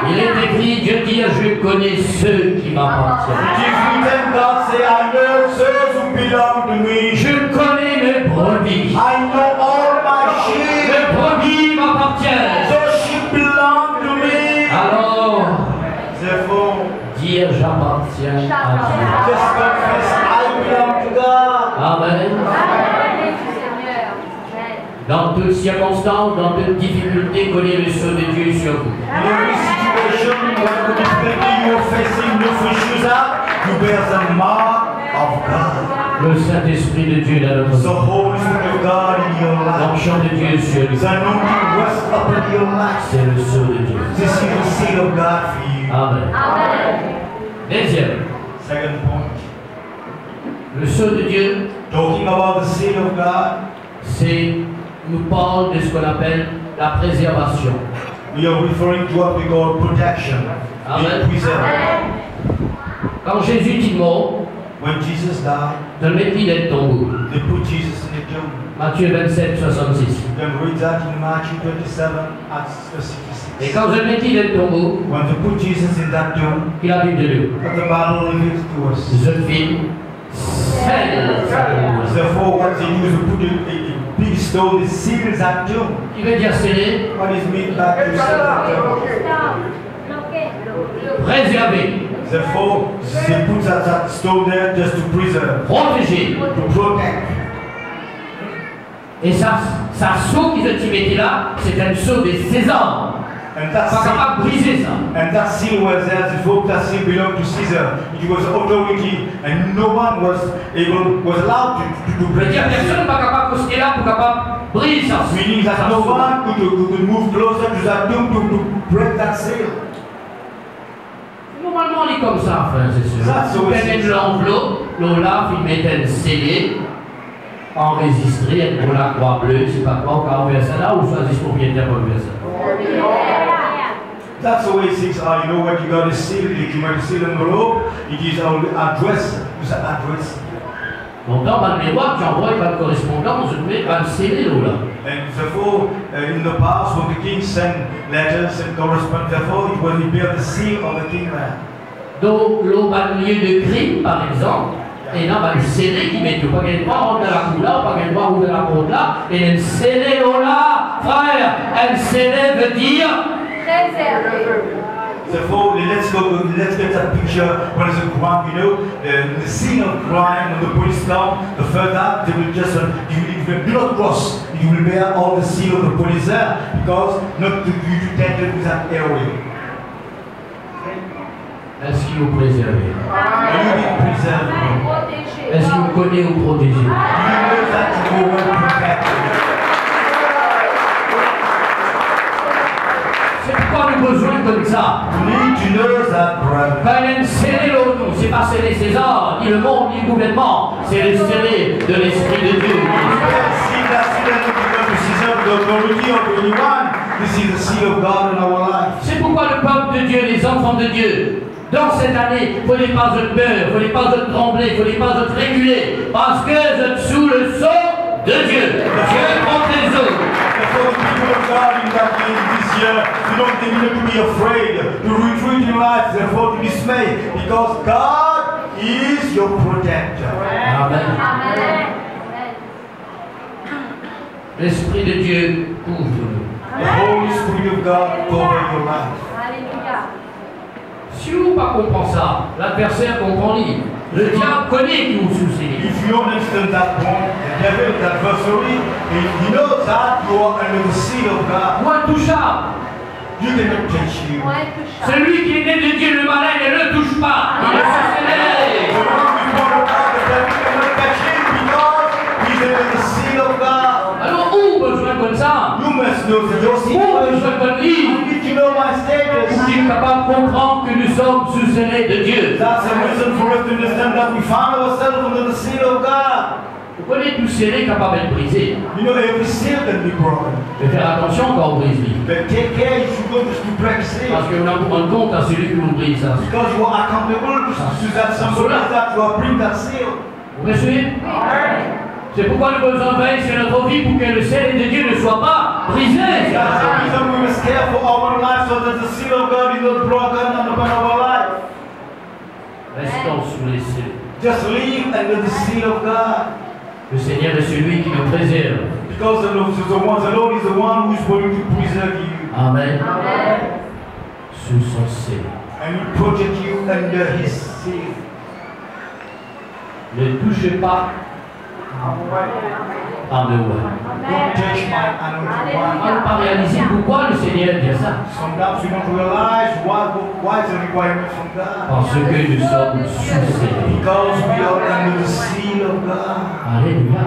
Il est écrit, Dieu dit, je connais ceux qui m'appartiennent. It is written, God say, I know those who belong to me. Je connais mes brebis. I know all my sheep. Mes brebis m'appartiennent. Those sheep belong to me. Alors, Therefore, dire j'appartiens à Dieu. just confess, I belong to God. Amen. Amen, Seigneur. Amen. Dans toutes circonstances, dans toute difficulté, connais le sceau de Dieu sur vous. In every situation, whatever difficulty you are facing, no issues out, you bear the mark of God. Le Saint-Esprit de Dieu dans notre The vie. Holy Spirit of God in your life. L'onction de Dieu sur lui. The anointing rests upon your life. C'est le sceau de Dieu. This is the seal of God for you. Amen. Amen. Deuxième, Second point. le sceau de Dieu, Talking about the seal of God, c'est, nous parle de ce qu'on appelle la préservation. we are referring to what we call protection. Amen. Being preserved. Quand Jésus dit mort, When Jesus died, dans le métier d'être tombeau. they put Jesus in a tomb. Matthieu 27, 66. You can read that in Matthew 27 at Et 66. quand je métier d'être tombeau, When they put Jesus in that tomb, il a vu de lui. what the Bible reveals to us. Je filme, scelle sa tombe. Therefore, what they do is to put a big stone that seals that tomb. Qui veut dire sceller, What is meant by to seal that tomb? préserver, Therefore, they put that stone there just to preserve, protéger. to protect. Et ça sceau qui se mettait là, c'est un sceau de César. And Pas that seal, capable de briser ça. and that seal was there. Before that seal belonged to Caesar. It was authority, and no one was allowed to Je veux break dire, that personne seal. n'est pas capable de rester là pour capable de briser ça. Meaning that no one could move closer to that tomb to break that seal. Normalement, il est comme ça, frère, c'est sûr. Ça, c'est Vous aussi prenez de ça. l'enveloppe, l'olaf, il met un scellé, enregistré, pour la croix bleue, c'est pas quoi, on va envoyer ça là, ou choisir propriétaire pour envoyer ça. That's the way things are. You know what you got to seal. If you want to seal envelope, it is our address. It's an address. Donc, dans le miroir, tu envoies pas de correspondance, je mets pas le scellé, là. And therefore, in the past, when the king sent letters and correspondence, therefore, it was bear the seal of the king there. Donc, l'eau pas de lieu de crime, par exemple, et là, le scellé qui met tout. Pas qu'elle pas rentrer la cour là, pas qu'elle pas ouvrir la porte là, et le scellé, oh là, frère, un scellé veut dire Préservé. Therefore, let's get that picture. What is a crime? You know, the scene of crime, when the police come, the further they will just you will not cross. You will bear all the seal of the police there because not to be detected with that area. Est-ce qu'il vous préserve? Are you being preserved? Est-ce qu'il vous connaît ou protégé? Do you know that you will protected? C'est pourquoi nous avons besoin comme ça. You need to know that, brother. Quand il aime sceller l'autre, c'est pas sceller César, ni le monde, ni le gouvernement, c'est le sceller de l'Esprit de Dieu. See that seal because this is the authority of anyone. This is the seal of God in our life. C'est pourquoi le peuple de Dieu, les enfants de Dieu, dans cette année, il ne fallait pas de peur, il ne fallait pas de trembler, il ne fallait pas de réguler, parce que vous êtes sous le sceau de Dieu. Dieu prend les autres. For the people of God in that day this year, you don't need to be afraid, to retreat in life, therefore to dismay, because God is your protector. Amen. Amen. L'Esprit de Dieu couvre-nous. The Holy Spirit of God cover your life. Alléluia. Si vous ne comprenez pas ça, l'adversaire comprend lui. Le diable connaît que vous souciez. If you understand that point, the devil, the adversary, he knows that you are under the seal of God. Ou intouchable. You cannot touch you. Ouais, touche ça. Celui qui est né de Dieu, le malin, ne le touche pas. Il est The sorcelé. one before God, the devil cannot touch him because he's under the seal of God. Alors, où besoin comme ça? You must know that your Où situation. besoin comme You lui? need to know my status. Pour qu'il est capable de comprendre que nous sommes sous scellés de Dieu. That's the reason for us to understand that we find ourselves under the seal of God. Vous connaissez tout scellé capable d'être brisé. You know, every seal can be broken. Mais faire attention quand on brise lui. But take care if you go to break seal. Parce que vous n'avez pas de compte à celui qui vous brise ça. Because you are accountable to that somebody that you are bring that seal. Vous me suivez? C'est pourquoi nous avons besoin de veiller sur notre vie pour que le scellé de Dieu ne soit pas brisé. That's the reason we must care for our life so that the seal of God is not broken upon our life. Restons sous les scellés. Just live under the seal of God. Le Seigneur est celui qui nous préserve. Because the Lord is the one who is going to preserve you. Amen. Amen. Sous son scellé. And will protect you under his seal. Ne touchez pas en dehors. Don't touch my anointed On one. n'a pas réalisé pourquoi le Seigneur dit ça. Sometimes we don't realize why is the requirement from God. Parce que nous sommes sous scellés. Because we are under the seal of God. Alléluia.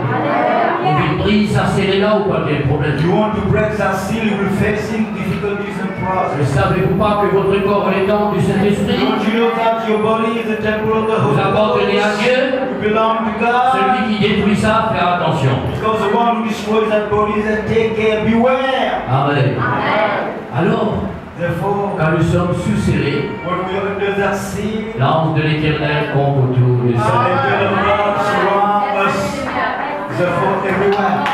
On vit brise à scellé là ou pas quel problème? You want to break that seal, you will facing difficulties and Ne problems. savez-vous pas que votre corps est le temple du Saint-Esprit? Don't you know that your body is the temple of the Vous Holy appartenez à Ghost? Dieu. You belong to God. Celui qui détruit ça, faire attention. Because the one who destroys that body said, take care, beware. Amen. Alors, Therefore, quand nous sommes sous scellés, when we are under that seal, l'ange de l'Éternel compte autour de the ça. angel of God surround us. Therefore, everywhere.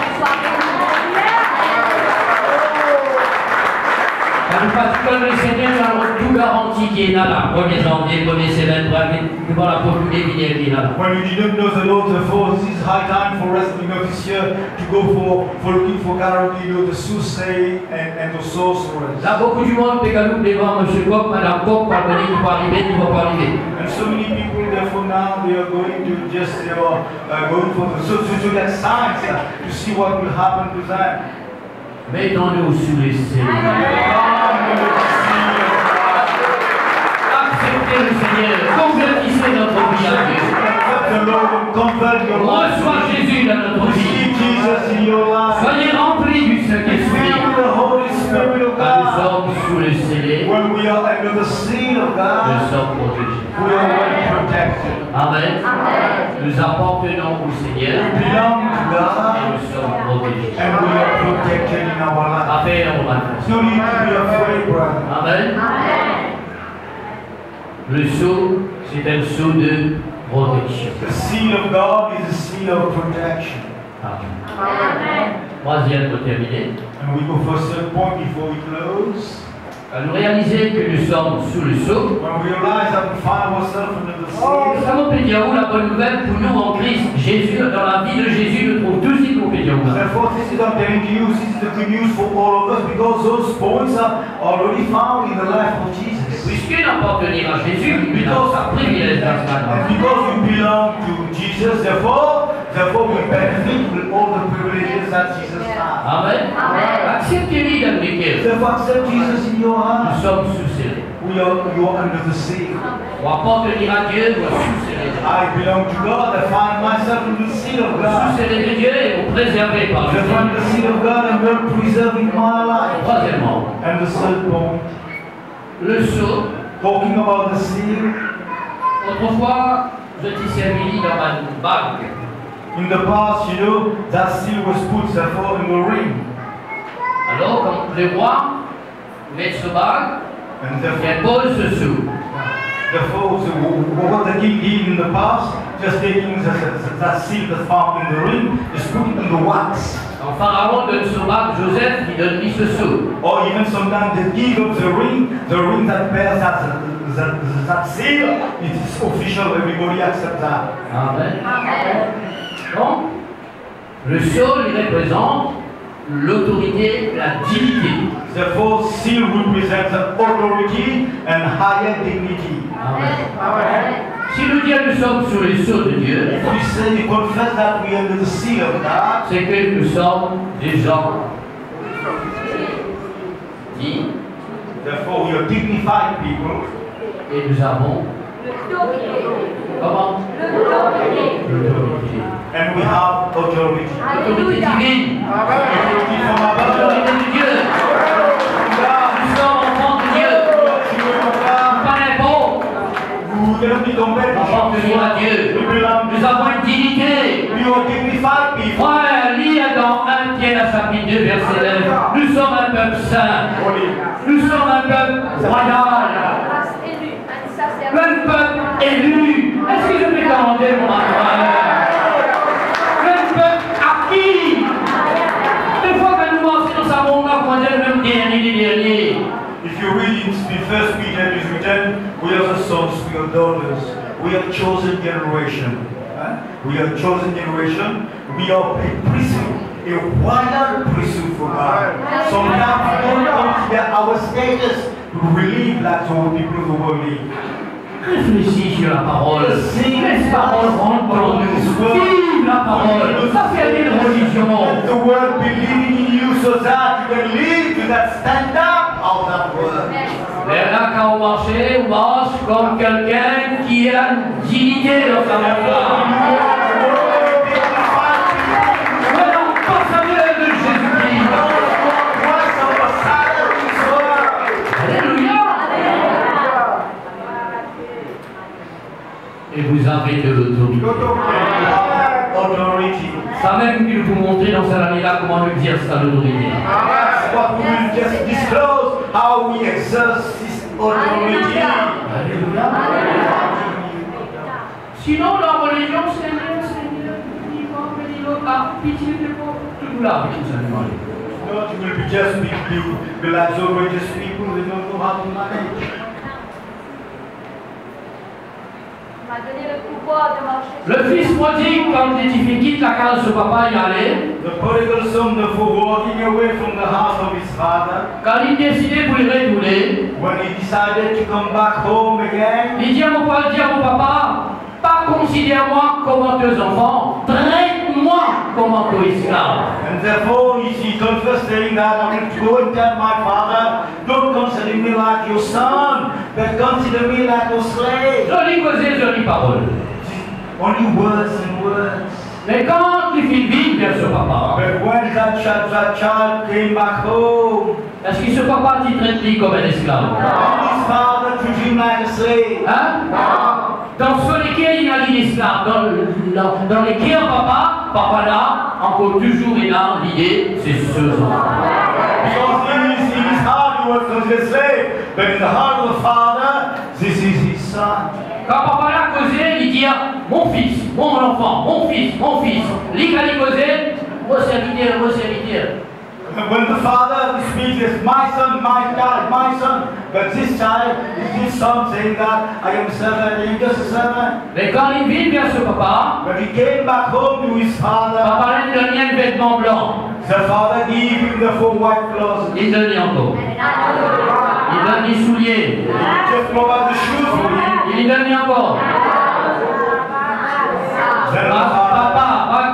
Quand nous pratiquons le Seigneur, nous avons tout garanti qui est là, 1er janvier, 1er semaine, devant la Portugais Vinière qui est là. When we didn't know the Lord, therefore, this is high time for us, this year to go for looking for guarantee, the soothsay and the sorcerers. Là, beaucoup du monde, Pégalou, devant M. Coq, Mme Coq, pas venir, qui va arriver, qui va pas arriver. And so many people, therefore, now they are going to just, going for the to get signs to see what will happen to them. Mettons-nous sous les scellés. Acceptez le Seigneur, convertissez notre vie à Dieu. The Lord will convert your life. Reçois Jésus dans notre vie. Receive Jesus in your life. Soyez remplis du Saint-Esprit. Filled with the Holy Spirit of Quand nous God. sommes sous le scellé, When we are under the seal of nous God, sommes protégés. we are well protected. Amen. Nous appartenons au Seigneur We belong to et God nous sommes protégés. and we are protected in our life. Amen. On va faire ça. No need to be afraid, brother. Amen. Le sceau, c'est un sceau de protection. The seal of God is a seal of protection. Amen. Troisième pour terminer. And we go for a third point before we close. Quand nous réalisons que nous sommes sous le sceau, When we realize that we find ourselves under the seal, comment peut dire où la bonne nouvelle pour nous en Christ? Jésus, dans la vie de Jésus, nous trouve tous ces compétences. therefore this is I'm telling you, this is the good news for all of us because those points are already found in the life of Jesus. Puisqu'il appartenir à Jésus, il a sa privilège And because we belong to Jesus, therefore we benefit with all the privileges that Jesus has. Amen. Acceptez-lui d'appliquer. Therefore accept Jesus in your Nous heart. sommes sous scellés. You are under the seal. Pour appartenir à Dieu, nous sommes sous scellés. I belong to God. I find myself in the seal of Sous God. scellés de Dieu et vous préservez par I find the Jésus. seal of God and God preserving my life. Troisièmement, And the third point, le sceau. talking about the seal. Autrefois, je tissais un lit dans ma bague. In the past, you know, that seal was put therefore in the ring. Alors, quand les rois mettent ce bague, And ils therefore, imposent ce sceau. what the king did in the past, just taking that seal that's found in the ring, just put it in the wax. Quand Pharaon donne ce bague, Joseph, il donne lui ce sceau. Or even sometimes they give up the ring that bears that seal, it is official, everybody accepts that. Amen. Donc, le sceau, il représente l'autorité, la dignité. Therefore, seal represents authority and higher dignity. Amen. Si nous disons que nous sommes sous les sceaux de Dieu, If we say, we confess that we are under the seal of God, c'est que nous sommes des gens dignes therefore we are dignified people, et nous avons comment l'autorité. and we have authority. L'autorité divine, Authority from above. l'autorité de Dieu. Nous sommes enfants de Dieu, pas n'importe. We cannot be compared to Appartenir à Dieu. We belong Nous avons une dignité. We are dignified people. Frère, lis dans 1 Pierre chapitre 2 verset 9. Nous sommes un peuple saint. Nous sommes un peuple royal. Un peuple élu. Est-ce que je peux demander mon frère? Un peuple acquis. Des fois que nous nous savons qu'on est le même dernier des derniers. If you read in First Peter, it is written, we are the sons, we are daughters, we are chosen generation. We are chosen generation. We are a priesthood, a royal priesthood for God. Sometimes we don't consider our status to relieve like some people of the world live. Réfléchis sur la parole. Laisse la parole rentrer en nous. Vive la parole. Ça fait aller de religion. Let the word be living in you so that you can live to that stand up of that word. Et là, quand on marche comme quelqu'un qui a une dignité dans sa vie. Voilà, ambassadeur de Jésus-Christ. Alléluia. Et vous avez de l'autorité. Ça même qu'il vous montrer dans cette année-là comment exercer sa autorité. What we will just disclose how we exercise this authority. Alléluia. Sinon, la religion, Seigneur, bénis l'autre, pitié de moi, tout là, tout simplement. No, you will be just be like so religious people, they don't know how to manage. Le fils prodigue, quand il quitte la case de papa, il allait. The prodigal son, therefore, walking away from the house of his father, Quand il décidait pour y retourner, when he decided to come back home again, il dit à mon papa, pas considère-moi comme un de tes enfants, traite-moi comme un de tes esclaves. and therefore he confessed, saying that I'm going to go and tell my father, don't consider me like your son, but consider me like your slave. Jolie causée, jolie parole. Only words and words. Mais quand il fit vivre vers ce papa, But when that child came back home, est-ce que ce papa t'y traite comme un esclave? his father treated him like a slave. Hein? Dans ce lesquels il a dit l'esclave, dans lesquels papa là, encore toujours est là, l'idée, c'est ce enfant. Because in his heart he was considered a slave, but in the heart of the father, this is his son. Quand papa l'a causé, il dit mon fils, mon enfant, mon fils, mon fils. Lui, quand il causait, mon serviteur, mon serviteur. When the father speaks, it's my son, my child, my son. But this child is his son saying that I am a servant, I am just a servant. Mais quand il vit vers ce papa, But he came back home to his father. papa lui donnait un vêtement blanc. The father gave him the 4 white clothes. Il donnait encore. Il donne des souliers. He just provides the shoes for you. Il donne encore. Then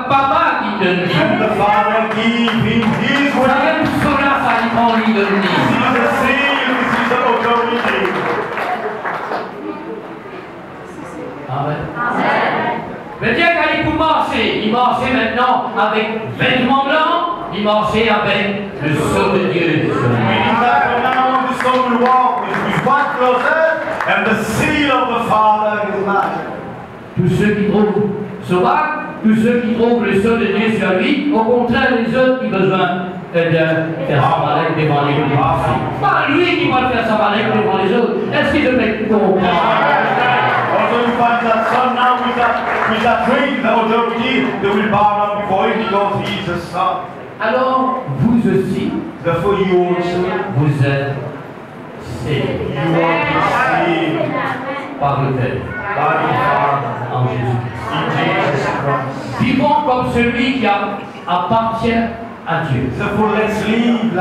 Papa qui donne. the Father give him his Ça way. même cela, ça il prend, il donne. This is the seal, this is the authority. Amen. Mais bien quand il marchait maintenant avec vêtements blancs, il marchait avec le sceau de Dieu. Meaning that from now on this son will walk with white clothes and the seal of the Father in his life. Tous ceux qui trouvent sauvages, tous ceux qui trouvent le sceau de Dieu sur lui, au contraire les autres qui ont besoin de faire sa malade devant les autres. Pas lui qui va faire sa malade devant les autres. Est-ce qu'il devrait comprendre? Also you find that son now with that ring, the authority, they will bow down before him because he is a son. Alors, vous aussi, Therefore you also, vous êtes sauvés you are saved par le Père, by the Father en Jésus-Christ. in Jesus Christ. Vivons comme celui qui appartient à Dieu. Therefore let's live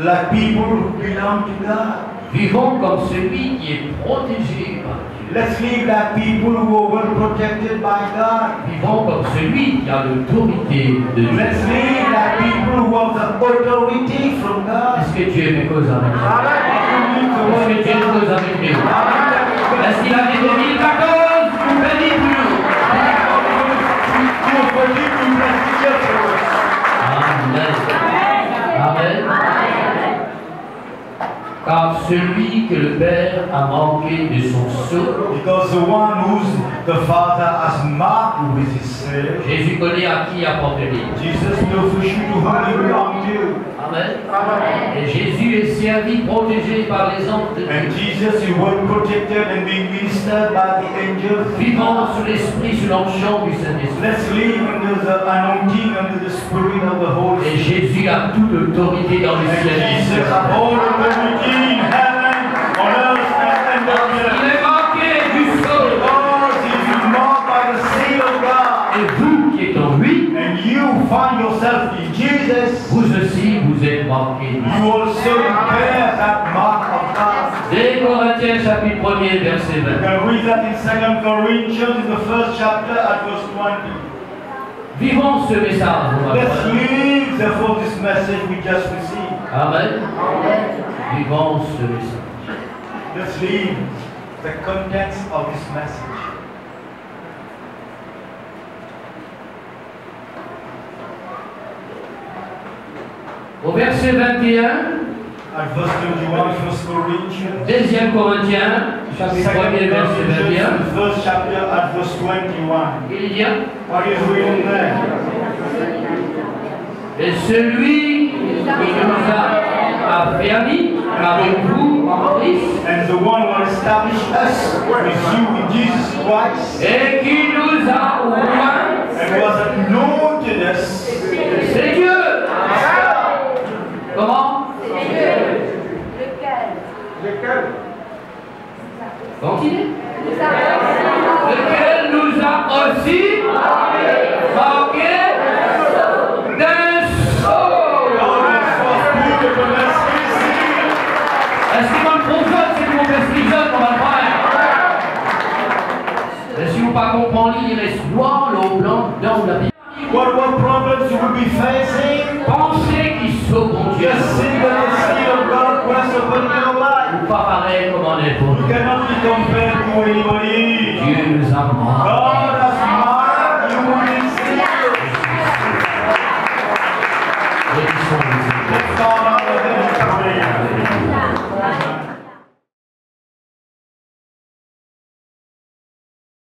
like people who belong to God. Vivons comme celui qui est protégé par Dieu. Let's live like people who are well protected by God. Vivons comme celui qui a l'autorité de Dieu. Let's live like people who have the authority from God. Est-ce que Dieu est cause avec nous? Est-ce que Dieu est cause avec nous? Est-ce qu'il a déterminé ta cause? Béni pour nous. Amen. Amen. Car celui que le Père a manqué de son sceau, Because the one whose the Father has marked with his seal, Jésus connaît à qui appartenir. Jesus knows for sure to whom he belongs to. Amen. Et Jésus est servi, protégé par les anges de And Dieu. Jesus is well protected and being ministered by the angels. Vivant sous l'esprit, sous l'onction du Saint-Esprit. Let's live under the anointing, under the spirit of the Holy Et Spirit. Jésus a toute autorité dans le And ciel. Jesus has all authority in heaven, on earth, and on the Il earth. est marqué du sceau. Because he is marked by the seal of God. Et vous qui êtes en lui, And you find yourself in Jesus. vous aussi, vous êtes marqués du You sceau. also bear that mark of God. 2 Corinthiens chapitre 1er verset You 20. can read that in 2 Corinthians in the first chapter at verse 20. Vivons ce message. mon Let's frère. live therefore this message we just received. Amen. Vivons ce message. Let's live the contents of this message. Au verset 21, At verse 21, 1 Corinthians. 2 Corinthiens, chapitre 1er, verset 21, the first chapter at verse 21. il dit, What is written there? et celui qui nous a affermis avec vous en Christ, And the one who established us with you in Jesus Christ et qui nous a oints, and who has anointed us. c'est Dieu. Comment? Continuez. Lequel nous a aussi marqué d'un sceau. Est-ce qu'il va le prophète, c'est mon esprit jeune, on va le faire. Et si vous ne pas comprenez, il reste noir, l'eau blanc, dans la Bible. What problems you will be facing? Pensez qu'il sauve mon Dieu. Just see that the seal of God rests upon your life. Ou pas pareil comme on est pour You nous. cannot be compared to anybody. Dieu nous a marqué. God has marked you with his seal. Bénissons-le.